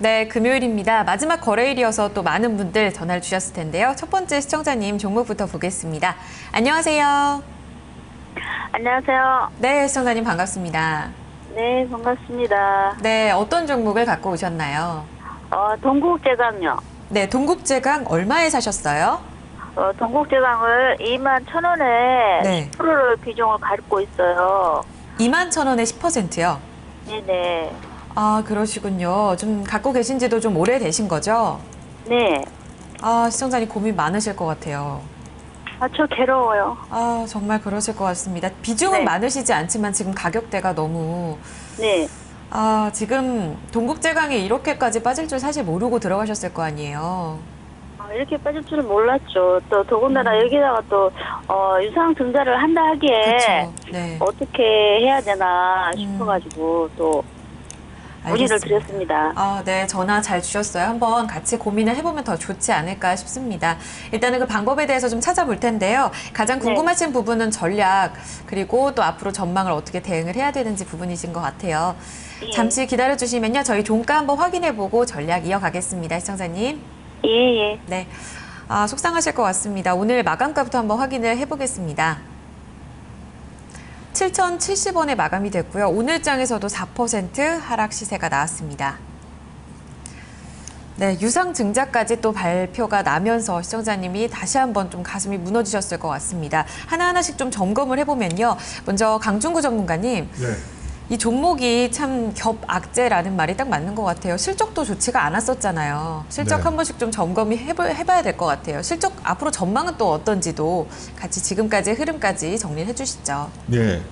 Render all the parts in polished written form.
네, 금요일입니다. 마지막 거래일이어서 또 많은 분들 전화를 주셨을 텐데요. 첫 번째 시청자님 종목부터 보겠습니다. 안녕하세요. 안녕하세요. 네, 시청자님 반갑습니다. 네, 반갑습니다. 네, 어떤 종목을 갖고 오셨나요? 동국제강요. 네, 동국제강 얼마에 사셨어요? 동국제강을 21,000원에 네. 10%를 비중을 갖고 있어요. 21,000원에 10%요? 네네. 아, 그러시군요. 좀 갖고 계신 지도 좀 오래되신 거죠? 네. 아, 시청자님 고민 많으실 것 같아요. 저 괴로워요. 아, 정말 그러실 것 같습니다. 비중은 네. 많으시지 않지만 지금 가격대가 너무 네. 아, 지금 동국제강이 이렇게까지 빠질 줄 사실 모르고 들어가셨을 거 아니에요. 이렇게 빠질 줄은 몰랐죠. 또 더군다나 여기다가 또 유상증자를 한다 하기에 그렇죠. 네. 어떻게 해야 되나 싶어가지고 또 문의를 알겠습니다. 드렸습니다. 아, 네, 전화 잘 주셨어요. 한번 같이 고민을 해보면 더 좋지 않을까 싶습니다. 일단은 그 방법에 대해서 좀 찾아볼 텐데요. 가장 궁금하신 부분은 전략, 그리고 또 앞으로 전망을 어떻게 대응을 해야 되는지 부분이신 것 같아요. 예. 잠시 기다려주시면요. 저희 종가 한번 확인해보고 전략 이어가겠습니다. 시청자님. 예. 네. 아, 속상하실 것 같습니다. 오늘 마감가부터 한번 확인을 해보겠습니다. 7,070원에 마감이 됐고요. 오늘 장에서도 4% 하락 시세가 나왔습니다. 네, 유상증자까지 또 발표가 나면서 시청자님이 다시 한번 좀 가슴이 무너지셨을 것 같습니다. 하나하나씩 좀 점검을 해보면요. 먼저 강중구 전문가님. 네. 이 종목이 참 겹악재라는 말이 딱 맞는 것 같아요. 실적도 좋지가 않았었잖아요. 실적 네. 한 번씩 좀 점검이 해봐야 될 것 같아요. 실적 앞으로 전망은 또 어떤지도 같이 지금까지의 흐름까지 정리를 해주시죠. 네.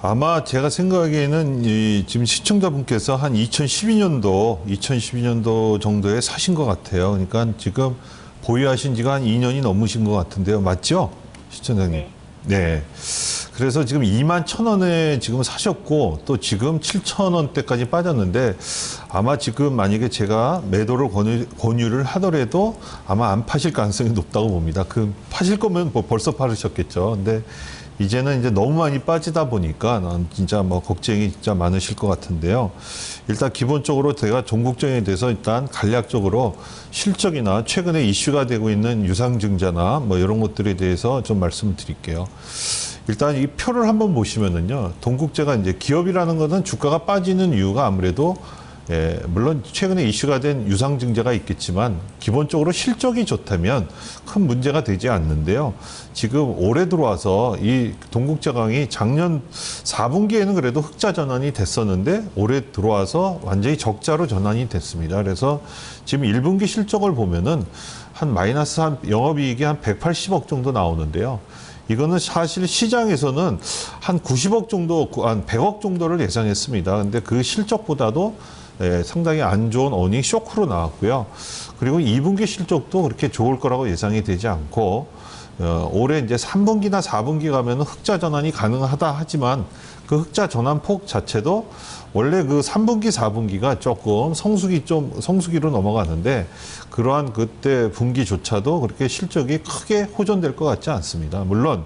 아마 제가 생각하기에는 지금 시청자분께서 한 2012년도 정도에 사신 것 같아요. 그러니까 지금 보유하신 지가 한 2년이 넘으신 것 같은데요. 맞죠? 시청자님. 네. 그래서 지금 21,000원에 지금 사셨고 또 지금 7,000원대까지 빠졌는데 아마 지금 만약에 제가 매도를 권유를 하더라도 아마 안 파실 가능성이 높다고 봅니다. 파실 거면 벌써 파르셨겠죠. 근데 이제는 이제 너무 많이 빠지다 보니까 난 진짜 걱정이 진짜 많으실 것 같은데요. 일단 기본적으로 제가 종국제강에 대해서 일단 간략적으로 실적이나 최근에 이슈가 되고 있는 유상증자나 이런 것들에 대해서 좀 말씀을 드릴게요. 일단 이 표를 한번 보시면은요, 동국제가 이제 기업이라는 것은 주가가 빠지는 이유가 아무래도 물론 최근에 이슈가 된 유상증자가 있겠지만 기본적으로 실적이 좋다면 큰 문제가 되지 않는데요. 지금 올해 들어와서 이 동국제강이 작년 4분기에는 그래도 흑자 전환이 됐었는데 올해 들어와서 완전히 적자로 전환이 됐습니다. 그래서 지금 1분기 실적을 보면은 한 마이너스 영업이익이 한 180억 정도 나오는데요. 이거는 사실 시장에서는 한 90억 정도, 한 100억 정도를 예상했습니다. 근데 그 실적보다도 상당히 안 좋은 어닝 쇼크로 나왔고요. 그리고 2분기 실적도 그렇게 좋을 거라고 예상이 되지 않고, 올해 이제 3분기나 4분기 가면 흑자 전환이 가능하다 하지만 그 흑자 전환 폭 자체도 원래 그 3분기, 4분기가 조금 성수기로 넘어가는데 그러한 그때 분기조차도 그렇게 실적이 크게 호전될 것 같지 않습니다. 물론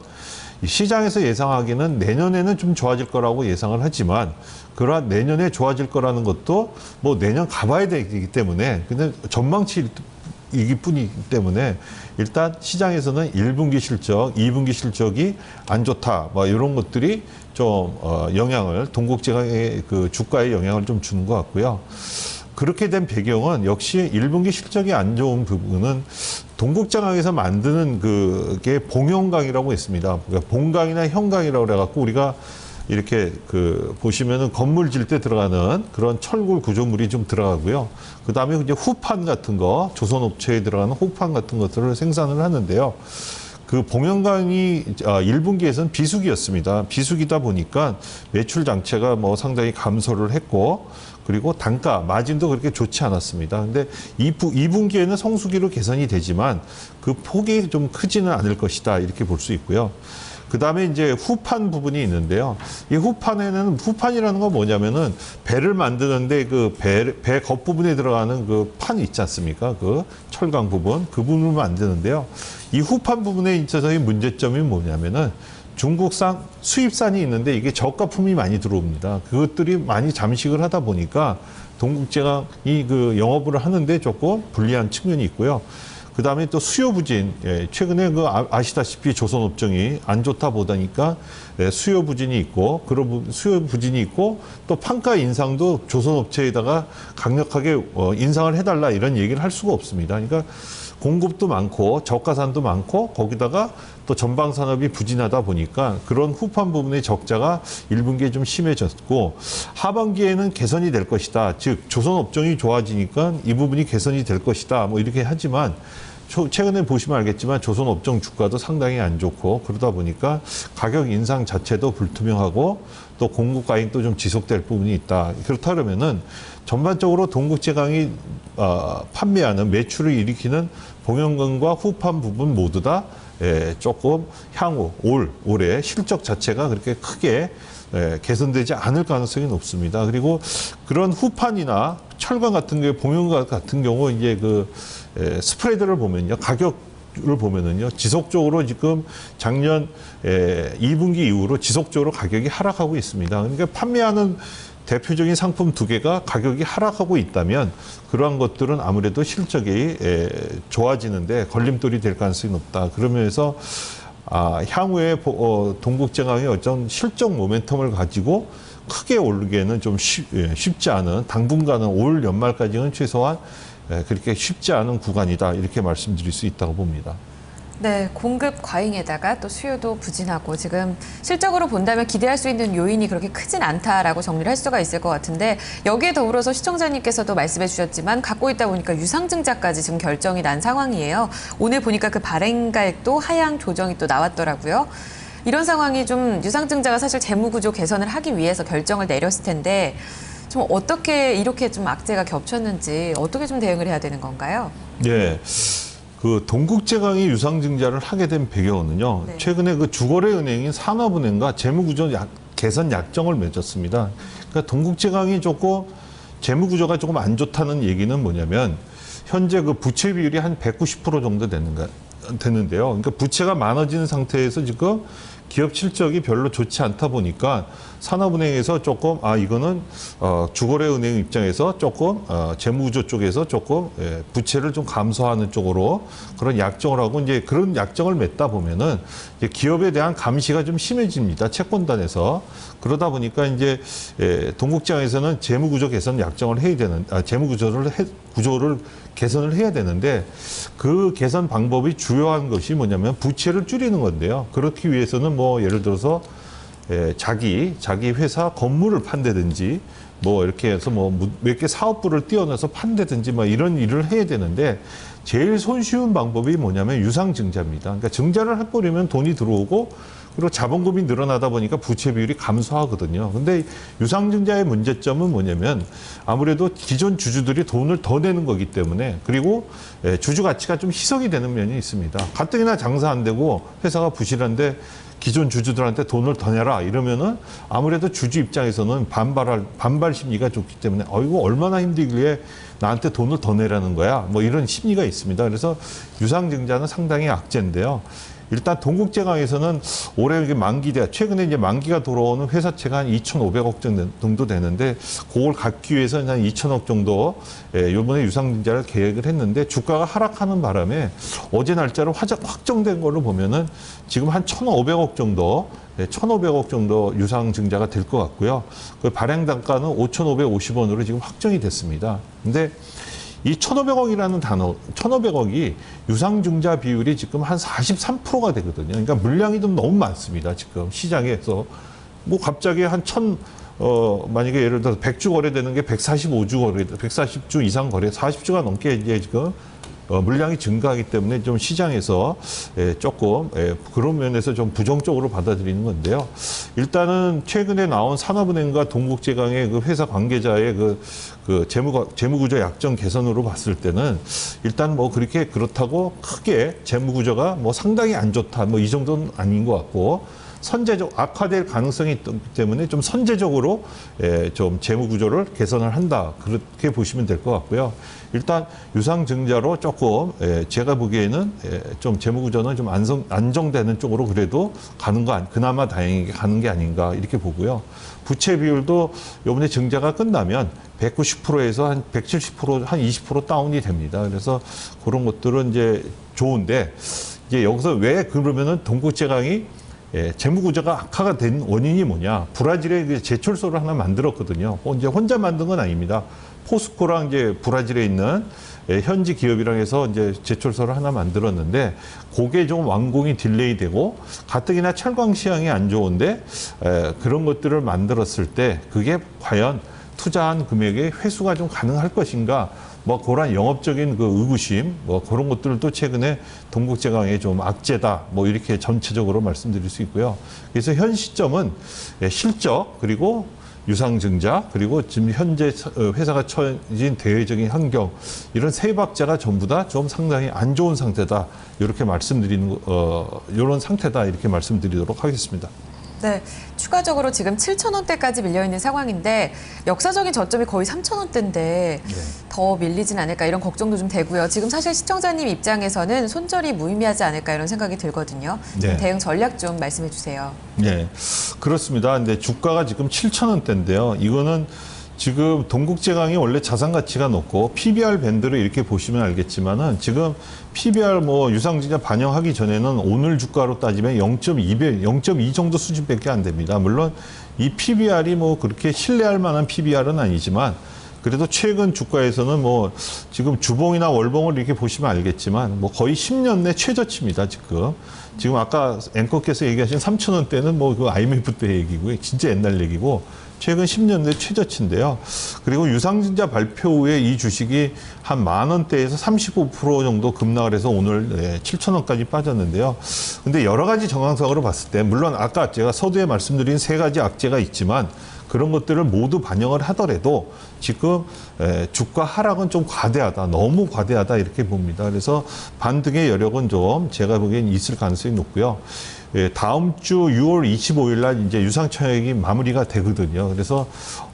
시장에서 예상하기는 내년에는 좀 좋아질 거라고 예상을 하지만 그러한 내년에 좋아질 거라는 것도 내년 가봐야 되기 때문에 근데 전망치이기 뿐이기 때문에 일단 시장에서는 1분기 실적, 2분기 실적이 안 좋다 이런 것들이 좀 동국제강의 그 주가에 영향을 좀 주는 것 같고요. 그렇게 된 배경은 역시 1분기 실적이 안 좋은 부분은 동국제강에서 만드는 그게 봉형강이라고 있습니다. 그러니까 봉강이나 형강이라고 그래갖고 우리가 이렇게 보시면은 건물 질 때 들어가는 그런 철골 구조물이 좀 들어가고요. 그 다음에 이제 후판 같은 거, 조선업체에 들어가는 후판 같은 것들을 생산을 하는데요. 그 봉형강이 1분기에서는 비수기였습니다. 비수기다 보니까 매출 장체가 상당히 감소를 했고 그리고 단가, 마진도 그렇게 좋지 않았습니다. 근데 2분기에는 성수기로 개선이 되지만 그 폭이 좀 크지는 않을 것이다. 이렇게 볼 수 있고요. 그 다음에 이제 후판 부분이 있는데요. 이 후판이라는 건 뭐냐면은 배를 만드는데 배 겉부분에 들어가는 그 판 있지 않습니까? 그 철강 부분, 그 부분을 만드는데요. 이 후판 부분에 있어서의 문제점이 뭐냐면은 중국산 수입산이 있는데 이게 저가품이 많이 들어옵니다. 그것들이 많이 잠식을 하다 보니까 동국제강이 그 영업을 하는데 조금 불리한 측면이 있고요. 그 다음에 또 수요 부진, 최근에 그 아시다시피 조선업종이 안 좋다 보다니까 수요 부진이 있고, 그런 수요 부진이 있고, 또 판가 인상도 조선업체에다가 강력하게 인상을 해달라 이런 얘기를 할 수가 없습니다. 그러니까 공급도 많고 저가산도 많고 거기다가 또 전방 산업이 부진하다 보니까 그런 후판 부분의 적자가 1분기에 좀 심해졌고, 하반기에는 개선이 될 것이다. 즉 조선 업종이 좋아지니까 이 부분이 개선이 될 것이다. 뭐 이렇게 하지만 최근에 보시면 알겠지만 조선 업종 주가도 상당히 안 좋고, 그러다 보니까 가격 인상 자체도 불투명하고 또 공급 과잉도 좀 지속될 부분이 있다. 그렇다 그러면은 전반적으로 동국제강이 판매하는 매출을 일으키는 봉연금과 후판 부분 모두 다 조금 향후 올해 실적 자체가 그렇게 크게 개선되지 않을 가능성이 높습니다. 그리고 그런 후판이나 철강 같은 경우, 봉연금 같은 경우 이제 그 스프레드를 보면요, 가격을 보면은요, 지속적으로 지금 작년 2분기 이후로 지속적으로 가격이 하락하고 있습니다. 그러니까 판매하는 대표적인 상품 두 개가 가격이 하락하고 있다면 그러한 것들은 아무래도 실적이 좋아지는데 걸림돌이 될 가능성이 높다. 그러면서 향후에 동국제강이 어떤 실적 모멘텀을 가지고 크게 오르기에는 좀 쉽지 않은, 당분간은 올 연말까지는 최소한 그렇게 쉽지 않은 구간이다. 이렇게 말씀드릴 수 있다고 봅니다. 네, 공급 과잉에다가 또 수요도 부진하고 지금 실적으로 본다면 기대할 수 있는 요인이 그렇게 크진 않다라고 정리를 할 수가 있을 것 같은데, 여기에 더불어서 시청자님께서도 말씀해 주셨지만 갖고 있다 보니까 유상증자까지 지금 결정이 난 상황이에요. 오늘 보니까 그 발행가액도 하향 조정이 또 나왔더라고요. 이런 상황이 좀 유상증자가 사실 재무구조 개선을 하기 위해서 결정을 내렸을 텐데 좀 어떻게 이렇게 좀 악재가 겹쳤는지 어떻게 좀 대응을 해야 되는 건가요? 네. 그 동국제강이 유상증자를 하게 된 배경은요, 네. 최근에 그 주거래은행인 산업은행과 재무구조 개선 약정을 맺었습니다. 그러니까 동국제강이 조금 재무구조가 조금 안 좋다는 얘기는 뭐냐면, 현재 그 부채 비율이 한 190% 정도 되는데요. 그러니까 부채가 많아지는 상태에서 지금 기업 실적이 별로 좋지 않다 보니까 산업은행에서 조금 이거는 주거래은행 입장에서 조금 재무구조 쪽에서 조금 부채를 좀 감소하는 쪽으로 그런 약정을 하고, 이제 그런 약정을 맺다 보면은 이제 기업에 대한 감시가 좀 심해집니다. 채권단에서. 그러다 보니까 이제 동국제강에서는 재무구조 개선 약정을 해야 되는, 구조를 개선을 해야 되는데, 그 개선 방법이 주요한 것이 뭐냐면 부채를 줄이는 건데요. 그렇기 위해서는 뭐 예를 들어서 자기 회사 건물을 판다든지 뭐 이렇게 해서 뭐 몇 개 사업부를 띄워내서 판다든지 뭐 이런 일을 해야 되는데, 제일 손쉬운 방법이 뭐냐면 유상증자입니다. 그러니까 증자를 해버리면 돈이 들어오고, 그리고 자본금이 늘어나다 보니까 부채 비율이 감소하거든요. 근데 유상증자의 문제점은 뭐냐면 아무래도 기존 주주들이 돈을 더 내는 거기 때문에, 그리고 주주 가치가 좀 희석이 되는 면이 있습니다. 가뜩이나 장사 안 되고 회사가 부실한데 기존 주주들한테 돈을 더 내라 이러면은 아무래도 주주 입장에서는 반발 심리가 좋기 때문에 이거 얼마나 힘들길래 나한테 돈을 더 내라는 거야, 뭐 이런 심리가 있습니다. 그래서 유상증자는 상당히 악재인데요. 일단 동국제강에서는 올해 최근에 이제 만기가 돌아오는 회사채가 한 2,500억 정도 되는데, 그걸 갚기 위해서는 한 2,000억 정도 이번에 유상증자를 계획을 했는데, 주가가 하락하는 바람에 어제 날짜로 확정된 걸로 보면은 지금 한 1,500억 정도 유상증자가 될 것 같고요. 그 발행 단가는 5,550원으로 지금 확정이 됐습니다. 근데 이 1,500억이라는 단어, 1,500억이 유상증자 비율이 지금 한 43%가 되거든요. 그러니까 물량이 좀 너무 많습니다. 지금 시장에서. 뭐 갑자기 만약에 예를 들어서 100주 거래되는 게 145주 140주 이상 40주가 넘게 이제 지금 물량이 증가하기 때문에 좀 시장에서 조금 그런 면에서 좀 부정적으로 받아들이는 건데요. 일단은 최근에 나온 산업은행과 동국제강의 그 회사 관계자의 그 재무구조 약정 개선으로 봤을 때는 일단 뭐 그렇다고 크게 재무구조가 뭐 상당히 안 좋다 뭐 이 정도는 아닌 것 같고, 선제적 악화될 가능성이 있기 때문에 좀 선제적으로 좀 재무 구조를 개선을 한다. 그렇게 보시면 될 것 같고요. 일단 유상증자로 조금 제가 보기에는 좀 재무 구조는 좀 안정되는 쪽으로 그래도 그나마 다행히 가는 게 아닌가 이렇게 보고요. 부채 비율도 이번에 증자가 끝나면 190%에서 한 170%, 한 20% 다운이 됩니다. 그래서 그런 것들은 이제 좋은데 이제 여기서 왜 그러면은 동국제강이 재무 구조가 악화가 된 원인이 뭐냐? 브라질에 제철소를 하나 만들었거든요. 이제 혼자 만든 건 아닙니다. 포스코랑 이제 브라질에 있는 현지 기업이랑 해서 이제 제철소를 하나 만들었는데 그게 좀 완공이 딜레이되고 가뜩이나 철강 시황이 안 좋은데 그런 것들을 만들었을 때 그게 과연 투자한 금액의 회수가 좀 가능할 것인가? 뭐 그런 영업적인 그 의구심, 뭐 그런 것들도 최근에 동국제강의 좀 악재다, 뭐 이렇게 전체적으로 말씀드릴 수 있고요. 그래서 현 시점은 실적 그리고 유상증자 그리고 지금 현재 회사가 처해진 대외적인 환경 이런 세 박자가 전부 다 좀 상당히 안 좋은 상태다 이렇게 말씀드리는 이런 상태다 이렇게 말씀드리도록 하겠습니다. 네, 추가적으로 지금 7,000원대까지 밀려있는 상황인데 역사적인 저점이 거의 3,000원대인데 더 밀리진 않을까 이런 걱정도 좀 되고요. 지금 사실 시청자님 입장에서는 손절이 무의미하지 않을까 이런 생각이 들거든요. 네. 대응 전략 좀 말씀해 주세요. 네, 그렇습니다. 근데 주가가 지금 7,000원대인데요. 이거는 지금 동국제강이 원래 자산 가치가 높고 PBR 밴드를 이렇게 보시면 알겠지만은 지금 PBR 뭐 유상증자 반영하기 전에는 오늘 주가로 따지면 0.2 정도 수준밖에 안 됩니다. 물론 이 PBR이 뭐 그렇게 신뢰할 만한 PBR은 아니지만 그래도 최근 주가에서는 뭐 지금 주봉이나 월봉을 이렇게 보시면 알겠지만 뭐 거의 10년 내 최저치입니다, 지금. 지금 아까 앵커께서 얘기하신 3,000원대는 뭐 그 IMF 때 얘기고요. 진짜 옛날 얘기고 최근 10년 내 최저치인데요. 그리고 유상증자 발표 후에 이 주식이 한 10,000원대에서 35% 정도 급락을 해서 오늘 7,000원까지 빠졌는데요. 근데 여러 가지 정황상으로 봤을 때 물론 아까 제가 서두에 말씀드린 세 가지 악재가 있지만 그런 것들을 모두 반영을 하더라도 지금 주가 하락은 좀 과대하다, 너무 과대하다 이렇게 봅니다. 그래서 반등의 여력은 좀 제가 보기엔 있을 가능성이 높고요. 다음 주 6월 25일 날 이제 유상청약이 마무리가 되거든요. 그래서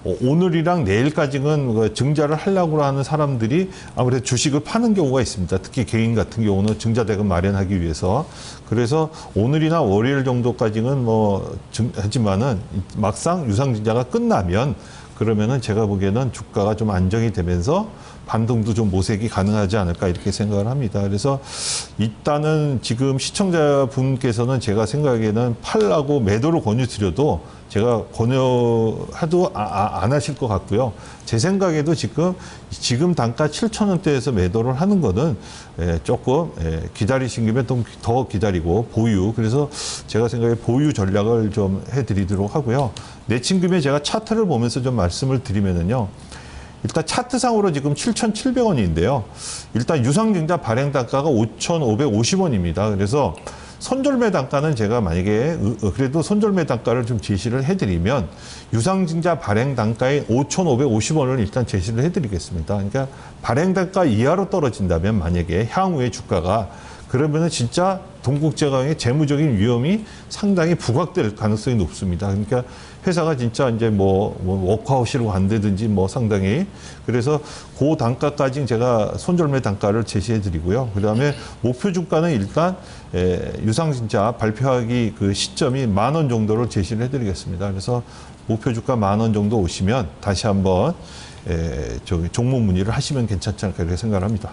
오늘이랑 내일까지는 증자를 하려고 하는 사람들이 아무래도 주식을 파는 경우가 있습니다. 특히 개인 같은 경우는 증자 대금 마련하기 위해서. 그래서 오늘이나 월요일 정도까지는 하지만은 막상 유상증자가 끝나면 그러면은 제가 보기에는 주가가 좀 안정이 되면서 반등도 좀 모색이 가능하지 않을까 이렇게 생각을 합니다. 그래서 일단은 지금 시청자분께서는 제가 생각에는 팔라고 매도를 권유드려도 제가 권유해도 안 하실 것 같고요. 제 생각에도 지금 단가 7,000원대에서 매도를 하는 거는 조금 기다리신 김에 더 기다리고 보유. 그래서 제가 생각에 보유 전략을 좀 해드리도록 하고요. 내친 김에 제가 차트를 보면서 좀 말씀을 드리면은요. 일단 차트상으로 지금 7,700원인데요. 일단 유상증자 발행 단가가 5,550원입니다. 그래서 손절매 단가는 제가 만약에 그래도 손절매 단가를 좀 제시를 해드리면 유상증자 발행 단가인 5,550원을 일단 제시를 해드리겠습니다. 그러니까 발행 단가 이하로 떨어진다면 만약에 향후에 주가가 그러면은 진짜 동국제강의 재무적인 위험이 상당히 부각될 가능성이 높습니다. 그러니까 회사가 진짜 이제 워크아웃으로 간다든지 상당히 그래서 그 단가까지 제가 손절매 단가를 제시해 드리고요. 그 다음에 목표 주가는 일단 유상증자 발표하기 그 시점이 10,000원 정도를 제시를 해 드리겠습니다. 그래서 목표 주가 10,000원 정도 오시면 다시 한번 종목 문의를 하시면 괜찮지 않을까 이렇게 생각을 합니다.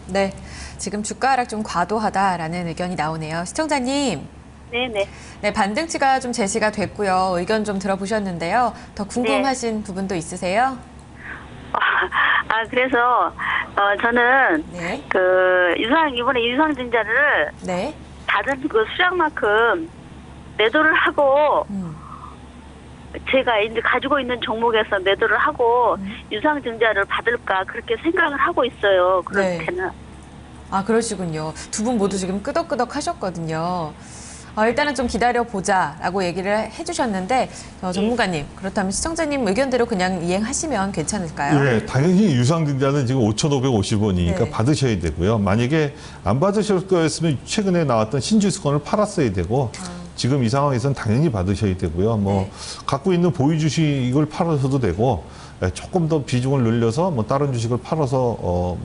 네, 지금 주가 하락 좀 과도하다라는 의견이 나오네요. 시청자님. 네네. 네, 반등치가 좀 제시가 됐고요. 의견 좀 들어보셨는데요. 더 궁금하신 부분도 있으세요? 그래서 저는 네. 이번에 유상증자를 네. 다른 그 수량만큼 매도를 하고 제가 이제 가지고 있는 종목에서 매도를 하고 유상증자를 받을까 그렇게 생각을 하고 있어요. 그럴 네. 때는. 아, 그러시군요. 두 분 모두 지금 끄덕끄덕 하셨거든요. 일단은 좀 기다려보자라고 얘기를 해주셨는데 전문가님, 그렇다면 시청자님 의견대로 그냥 이행하시면 괜찮을까요? 네, 당연히 유상증자는 지금 5,550원이니까 네. 받으셔야 되고요. 만약에 안 받으실 거였으면 최근에 나왔던 신주수권을 팔았어야 되고 지금 이 상황에서는 당연히 받으셔야 되고요. 뭐 갖고 있는 보유 주식을 팔아서도 되고 조금 더 비중을 늘려서 뭐 다른 주식을 팔아서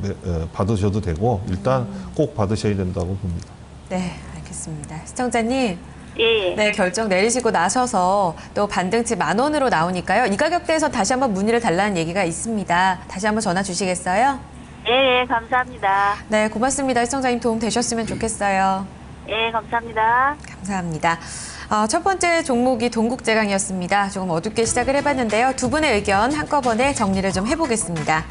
받으셔도 되고 일단 꼭 받으셔야 된다고 봅니다. 네, 알겠습니다. 시청자님. 예. 네, 결정 내리시고 나셔서 또 반등치 10,000원으로 나오니까요. 이 가격대에서 다시 한번 문의를 달라는 얘기가 있습니다. 다시 한번 전화 주시겠어요? 예, 감사합니다. 네, 고맙습니다. 시청자님 도움 되셨으면 좋겠어요. 예, 감사합니다. 감사합니다. 첫 번째 종목이 동국제강이었습니다. 조금 어둡게 시작을 해봤는데요. 두 분의 의견 한꺼번에 정리를 좀 해보겠습니다.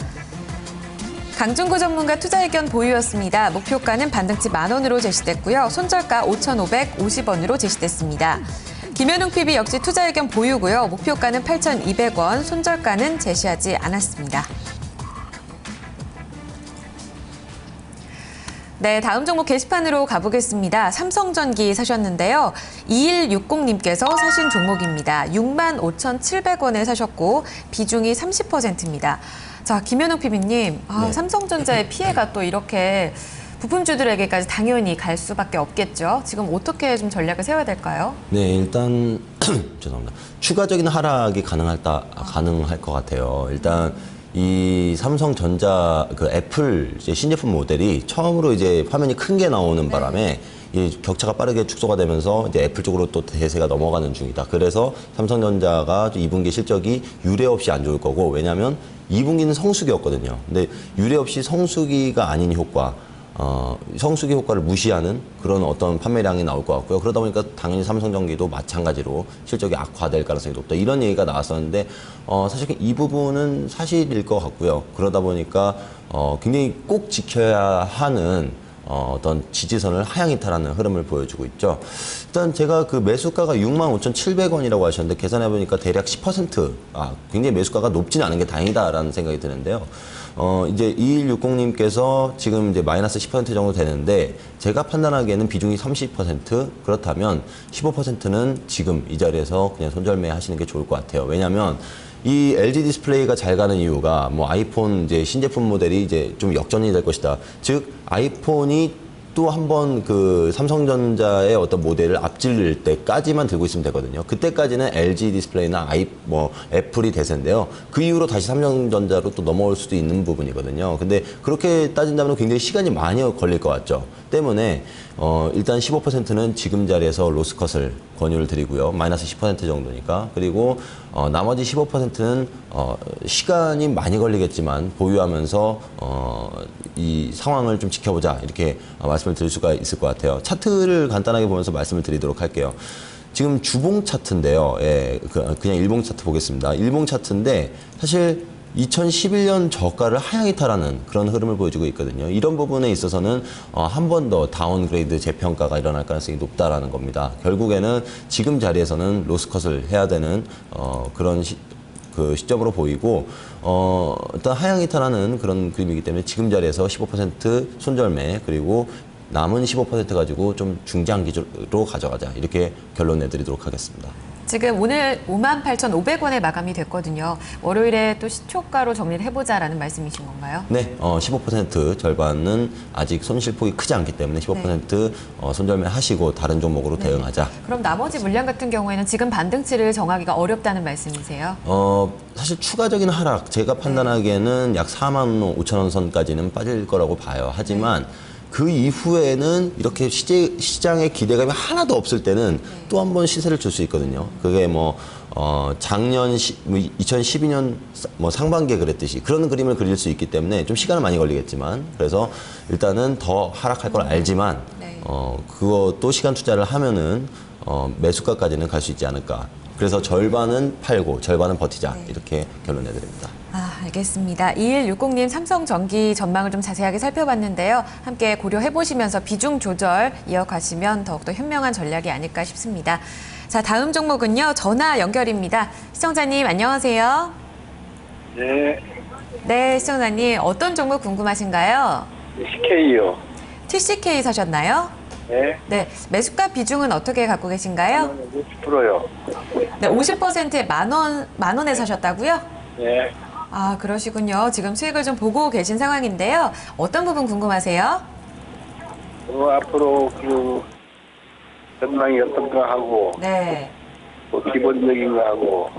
강중구 전문가 투자 의견 보유였습니다. 목표가는 반등치 10,000원으로 제시됐고요. 손절가 5,550원으로 제시됐습니다. 김현웅 PB 역시 투자 의견 보유고요. 목표가는 8,200원, 손절가는 제시하지 않았습니다. 네, 다음 종목 게시판으로 가보겠습니다. 삼성전기 사셨는데요. 2160님께서 사신 종목입니다. 65,700원에 사셨고 비중이 30%입니다. 자, 김현웅 PB님, 네. 삼성전자의 피해가 또 이렇게 부품주들에게까지 당연히 갈 수밖에 없겠죠. 지금 어떻게 좀 전략을 세워야 될까요? 네, 일단 죄송합니다. 추가적인 하락이 가능할 것 같아요. 일단 이 삼성전자 그 애플 이제 신제품 모델이 처음으로 이제 화면이 큰 게 나오는 바람에 이 격차가 빠르게 축소가 되면서 이제 애플 쪽으로 또 대세가 넘어가는 중이다. 그래서 삼성전자가 2분기 실적이 유례 없이 안 좋을 거고, 왜냐하면 2분기는 성수기였거든요. 근데 유례 없이 성수기가 아닌 효과, 성수기 효과를 무시하는 그런 어떤 판매량이 나올 것 같고요. 그러다 보니까 당연히 삼성전기도 마찬가지로 실적이 악화될 가능성이 높다. 이런 얘기가 나왔었는데 사실 이 부분은 사실일 것 같고요. 그러다 보니까 굉장히 꼭 지켜야 하는 어떤 지지선을 하향 이탈하는 흐름을 보여주고 있죠. 일단 제가 그 매수가가 65,700원이라고 하셨는데 계산해보니까 대략 10%, 굉장히 매수가가 높지는 않은 게 다행이다라는 생각이 드는데요. 이제 2160님께서 지금 이제 마이너스 10% 정도 되는데 제가 판단하기에는 비중이 30%, 그렇다면 15%는 지금 이 자리에서 그냥 손절매 하시는 게 좋을 것 같아요. 왜냐하면 이 LG 디스플레이가 잘 가는 이유가 뭐 아이폰 이제 신제품 모델이 이제 좀 역전이 될 것이다. 즉 아이폰이 또 한 번 그 삼성전자의 어떤 모델을 앞질릴 때까지만 들고 있으면 되거든요. 그때까지는 LG 디스플레이나 애플이 대세인데요. 그 이후로 다시 삼성전자로 또 넘어올 수도 있는 부분이거든요. 근데 그렇게 따진다면 굉장히 시간이 많이 걸릴 것 같죠. 때문에 일단 15%는 지금 자리에서 로스컷을 권유를 드리고요. 마이너스 10% 정도니까. 그리고 나머지 15%는 시간이 많이 걸리겠지만 보유하면서 이 상황을 좀 지켜보자, 이렇게 말씀을 드릴 수가 있을 것 같아요. 차트를 간단하게 보면서 말씀을 드리도록 할게요. 지금 주봉 차트인데요. 예, 그냥 일봉 차트 보겠습니다. 일봉 차트인데 사실 2011년 저가를 하향 이탈하는 그런 흐름을 보여주고 있거든요. 이런 부분에 있어서는 한 번 더 다운그레이드 재평가가 일어날 가능성이 높다라는 겁니다. 결국에는 지금 자리에서는 로스컷을 해야 되는 그런 그 시점으로 보이고, 일단 하향 이탈하는 그런 그림이기 때문에 지금 자리에서 15% 손절매, 그리고 남은 15% 가지고 좀 중장기로 가져가자, 이렇게 결론 내드리도록 하겠습니다. 지금 오늘 58,500원에 마감이 됐거든요. 월요일에 또 시초가로 정리를 해보자라는 말씀이신 건가요? 네, 15% 절반은 아직 손실폭이 크지 않기 때문에 15% 손절매 하시고 다른 종목으로 대응하자. 그럼 나머지 물량 같은 경우에는 지금 반등치를 정하기가 어렵다는 말씀이세요? 사실 추가적인 하락, 제가 판단하기에는 약 45,000원 선까지는 빠질 거라고 봐요. 하지만 그 이후에는 이렇게 시장의 기대감이 하나도 없을 때는 또 한 번 시세를 줄 수 있거든요. 그게 작년 2012년 상반기에 그랬듯이 그런 그림을 그릴 수 있기 때문에 좀 시간은 많이 걸리겠지만, 그래서 일단은 더 하락할 걸 알지만 그것도 시간 투자를 하면은 매수가까지는 갈 수 있지 않을까. 그래서 절반은 팔고 절반은 버티자, 이렇게 결론 내드립니다. 알겠습니다. 2160님 삼성전기 전망을 좀 자세하게 살펴봤는데요. 함께 고려해보시면서 비중 조절 이어가시면 더욱더 현명한 전략이 아닐까 싶습니다. 자, 다음 종목은요. 전화 연결입니다. 시청자님 안녕하세요. 네, 네, 시청자님 어떤 종목 궁금하신가요? CK요. TCK 사셨나요? 네, 네, 매수가 비중은 어떻게 갖고 계신가요? 50%요. 네, 50%에 만 원에 사셨다고요? 네, 그러시군요. 지금 수익을 좀 보고 계신 상황인데요. 어떤 부분 궁금하세요? 앞으로 전망이 어떤가 하고, 네. 뭐 기본적인 거 하고,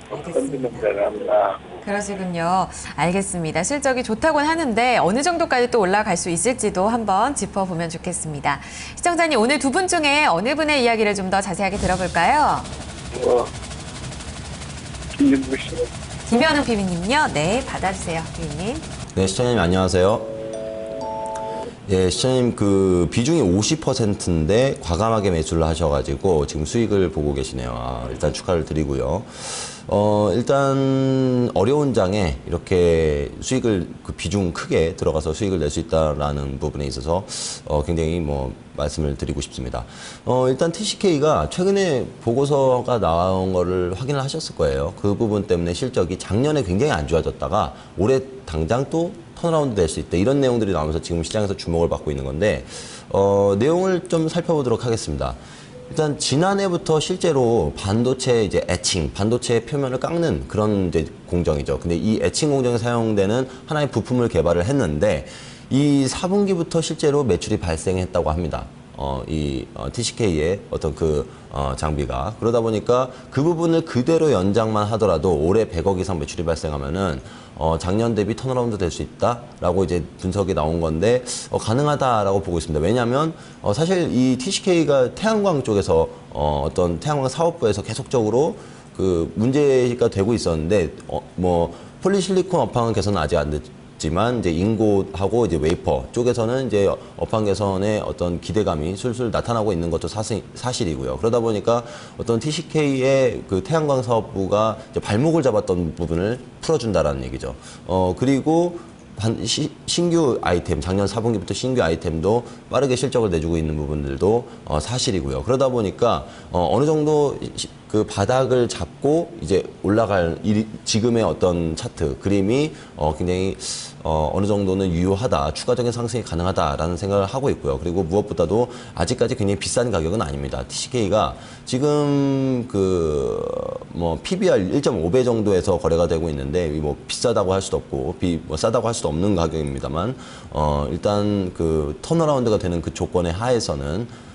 어떤 알겠습니다. 점을 잘한다. 그러시군요. 알겠습니다. 실적이 좋다고는 하는데 어느 정도까지 또 올라갈 수 있을지도 한번 짚어보면 좋겠습니다. 시청자님, 오늘 두 분 중에 어느 분의 이야기를 좀 더 자세하게 들어볼까요? 김윤구 씨. 김현웅 PB님요. 네, 받아주세요, PB님. 네, 시청자님 안녕하세요. 예, 시청자님 그 비중이 50%인데 과감하게 매수를 하셔가지고 지금 수익을 보고 계시네요. 아, 일단 축하를 드리고요. 일단 어려운 장에 이렇게 수익을 그 비중 크게 들어가서 수익을 낼 수 있다라는 부분에 있어서 굉장히 뭐 말씀을 드리고 싶습니다. 일단 TCK가 최근에 보고서가 나온 거를 확인을 하셨을 거예요. 그 부분 때문에 실적이 작년에 굉장히 안 좋아졌다가 올해 당장 또 턴어라운드 될 수 있다. 이런 내용들이 나오면서 지금 시장에서 주목을 받고 있는 건데 내용을 좀 살펴보도록 하겠습니다. 일단 지난해부터 실제로 반도체 이제 에칭, 반도체 표면을 깎는 그런 이제 공정이죠. 근데 이 에칭 공정에 사용되는 하나의 부품을 개발을 했는데 이 4분기부터 실제로 매출이 발생했다고 합니다. TCK의 어떤 장비가. 그러다 보니까 그 부분을 그대로 연장만 하더라도 올해 100억 이상 매출이 발생하면은 작년 대비 턴어라운드 될 수 있다라고 이제 분석이 나온 건데 가능하다라고 보고 있습니다. 왜냐하면 사실 이 TCK가 태양광 쪽에서 어떤 태양광 사업부에서 계속적으로 그 문제가 되고 있었는데 뭐 폴리실리콘 업황은 개선은 아직 안 됐지만 이제 인고하고 이제 웨이퍼 쪽에서는 이제 업황 개선의 어떤 기대감이 술술 나타나고 있는 것도 사실이고요. 그러다 보니까 어떤 TCK의 그 태양광 사업부가 이제 발목을 잡았던 부분을 풀어준다라는 얘기죠. 그리고 신규 아이템, 작년 4분기부터 신규 아이템도 빠르게 실적을 내주고 있는 부분들도 사실이고요. 그러다 보니까 어느 정도 그 바닥을 잡고 이제 올라갈 지금의 어떤 차트 그림이 굉장히 어느 정도는 유효하다, 추가적인 상승이 가능하다라는 생각을 하고 있고요. 그리고 무엇보다도 아직까지 굉장히 비싼 가격은 아닙니다. TCK가 지금 PBR 1.5배 정도에서 거래가 되고 있는데 뭐 비싸다고 할 수도 없고 뭐 싸다고 할 수도 없는 가격입니다만 일단 그 턴어라운드가 되는 그 조건의 하에서는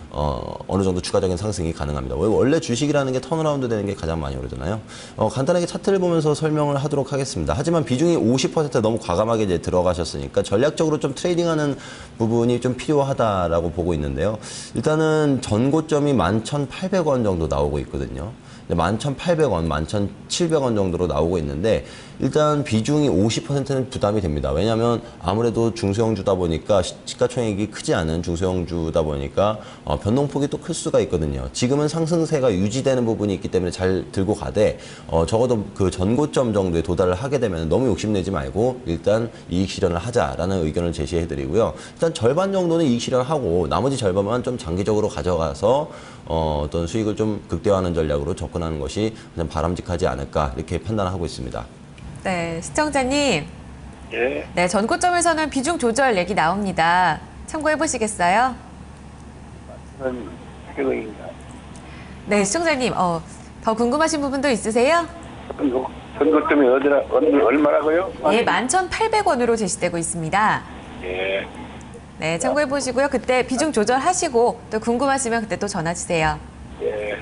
어느 정도 추가적인 상승이 가능합니다. 원래 주식이라는 게 턴어라운드 되는 게 가장 많이 오르잖아요. 간단하게 차트를 보면서 설명을 하도록 하겠습니다. 하지만 비중이 50% 너무 과감하게 이제 들어가셨으니까 전략적으로 좀 트레이딩하는 부분이 좀 필요하다라고 보고 있는데요. 일단은 전고점이 11,800원 정도 나오고 있거든요. 11,800원, 11,700원 정도로 나오고 있는데 일단 비중이 50%는 부담이 됩니다. 왜냐하면 아무래도 중소형주다 보니까 시가총액이 크지 않은 중소형주다 보니까 변동폭이 또 클 수가 있거든요. 지금은 상승세가 유지되는 부분이 있기 때문에 잘 들고 가되 적어도 그 전고점 정도에 도달을 하게 되면 너무 욕심내지 말고 일단 이익 실현을 하자라는 의견을 제시해드리고요. 일단 절반 정도는 이익 실현을 하고 나머지 절반만 좀 장기적으로 가져가서 어떤 수익을 좀 극대화하는 전략으로 접근하는 것이 그냥 바람직하지 않을까 이렇게 판단하고 있습니다. 네, 시청자님. 예. 네, 전고점에서는 비중 조절 얘기 나옵니다. 참고해 보시겠어요? 한 100억인가. 네, 시청자님. 더 궁금하신 부분도 있으세요? 전고점이 얼마라고요? 예, 11,800원으로 제시되고 있습니다. 예. 네, 참고해 보시고요. 그때 비중 조절하시고 또 궁금하시면 그때 또 전화 주세요. 예.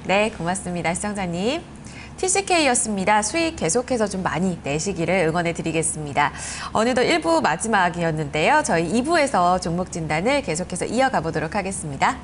네, 고맙습니다. 시청자님. TCK였습니다. 수익 계속해서 좀 많이 내시기를 응원해 드리겠습니다. 어느덧 1부 마지막이었는데요. 저희 2부에서 종목 진단을 계속해서 이어가 보도록 하겠습니다.